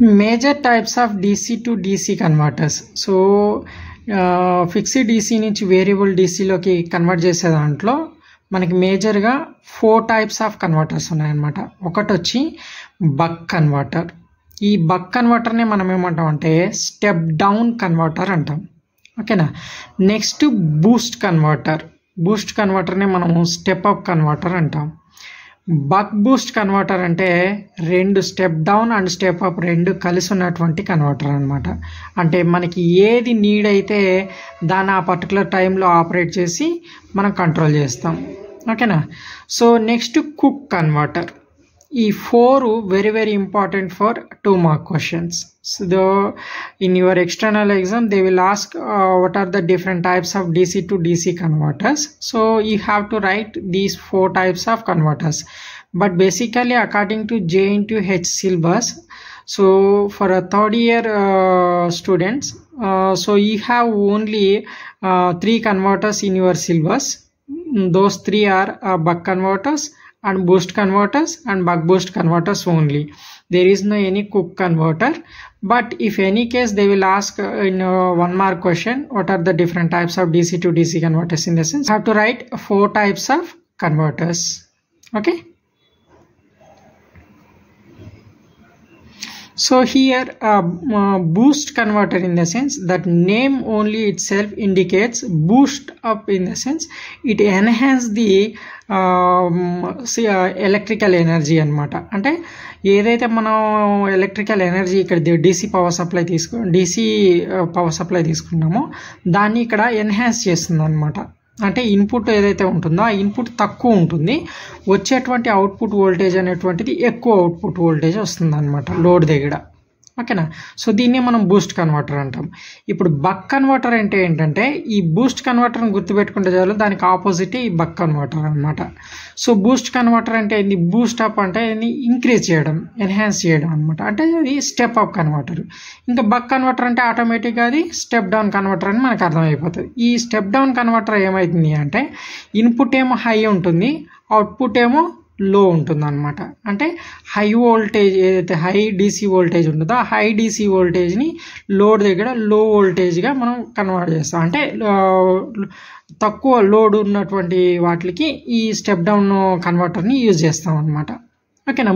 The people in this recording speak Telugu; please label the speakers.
Speaker 1: Major types of DC to DC converters. So fixed DC నుంచి వేరియబుల్ DCలోకి కన్వర్ట్ చేసే దాంట్లో మనకి మేజర్గా 4 టైప్స్ ఆఫ్ కన్వర్టర్స్ ఉన్నాయన్నమాట. ఒకటి వచ్చి బక్ కన్వర్టర్. ఈ బక్ కన్వర్టర్ని మనం ఏమంటాం అంటే స్టెప్ డౌన్ కన్వర్టర్ అంటాం. ఓకేనా. Next Boost converter. బూస్ట్ కన్వర్టర్ని మనము స్టెప్ అప్ కన్వర్టర్ అంటాం. బక్ బూస్ట్ కన్వర్టర్ అంటే రెండు step down and step up రెండు కలిసి ఉన్నటువంటి కన్వర్టర్ అనమాట. అంటే మనకి ఏది నీడ్ అయితే దాన్ని ఆ పర్టికులర్ టైంలో ఆపరేట్ చేసి మనం కంట్రోల్ చేస్తాం. ఓకేనా. So next cook converter. ఈ 4 very very important for 2 mark questions. So in your external exam they will ask what are the different types of DC to DC converters. So you have to write these 4 types of converters. But basically according to JNTU syllabus, so for a third year students, so you have only 3 converters in your syllabus. Those 3 are buck converters and boost converters and buck boost converters only. There is no any cook converter. But if any case they will ask in 1 mark question what are the different types of DC to DC converters, in the sense you have to write 4 types of converters. Okay. So here boost converter, in the sense that name only itself indicates boost up, in the sense it enhance the electrical energy అనమాట. అంటే ఏదైతే మనం ఎలక్ట్రికల్ ఎనర్జీ ఇక్కడ డీసీ పవర్ సప్లై తీసుకున్నామో దాన్ని ఇక్కడ ఎన్హాన్స్ చేస్తుంది అనమాట. అంటే ఇన్పుట్ ఏదైతే ఉంటుందో ఆ ఇన్పుట్ తక్కువ ఉంటుంది, వచ్చేటువంటి అవుట్పుట్ వోల్టేజ్ అనేటువంటిది ఎక్కువ అవుట్పుట్ వోల్టేజ్ వస్తుంది అనమాట లోడ్ దగ్గర. ఓకేనా. సో దీన్ని మనం బూస్ట్ కన్వర్టర్ అంటాం. ఇప్పుడు బక్ కన్వర్టర్ అంటే ఏంటంటే ఈ బూస్ట్ కన్వర్టర్ని గుర్తుపెట్టుకుంటే చాలు, దానికి ఆపోజిట్ ఈ బక్ కన్వర్టర్ అనమాట. సో బూస్ట్ కన్వర్టర్ అంటే ఏంది, బూస్ట్ అప్ అంటే ఇంక్రీజ్ చేయడం, ఎన్హాన్స్ చేయడం అనమాట. అంటే అది స్టెప్ అప్ కన్వర్టర్. ఇంకా బక్ కన్వర్టర్ అంటే ఆటోమేటిక్గా అది స్టెప్ డౌన్ కన్వర్టర్ అని మనకు అర్థమైపోతుంది. ఈ స్టెప్ డౌన్ కన్వర్టర్ ఏమవుతుంది అంటే ఇన్పుట్ ఏమో హై ఉంటుంది, అవుట్పుట్ ఏమో లో ఉంటుంది అనమాట. అంటే హై వోల్టేజ్ ఏదైతే హై డీసీ వోల్టేజ్ ఉంటుందో ఆ హై డీసీ వోల్టేజ్ని లోడ్ దగ్గర లో వోల్టేజ్గా మనం కన్వర్ట్ చేస్తాం. అంటే తక్కువ లోడ్ ఉన్నటువంటి వాటికి ఈ స్టెప్ డౌన్ కన్వర్టర్ని యూజ్ చేస్తాం అనమాట. ఓకేనా.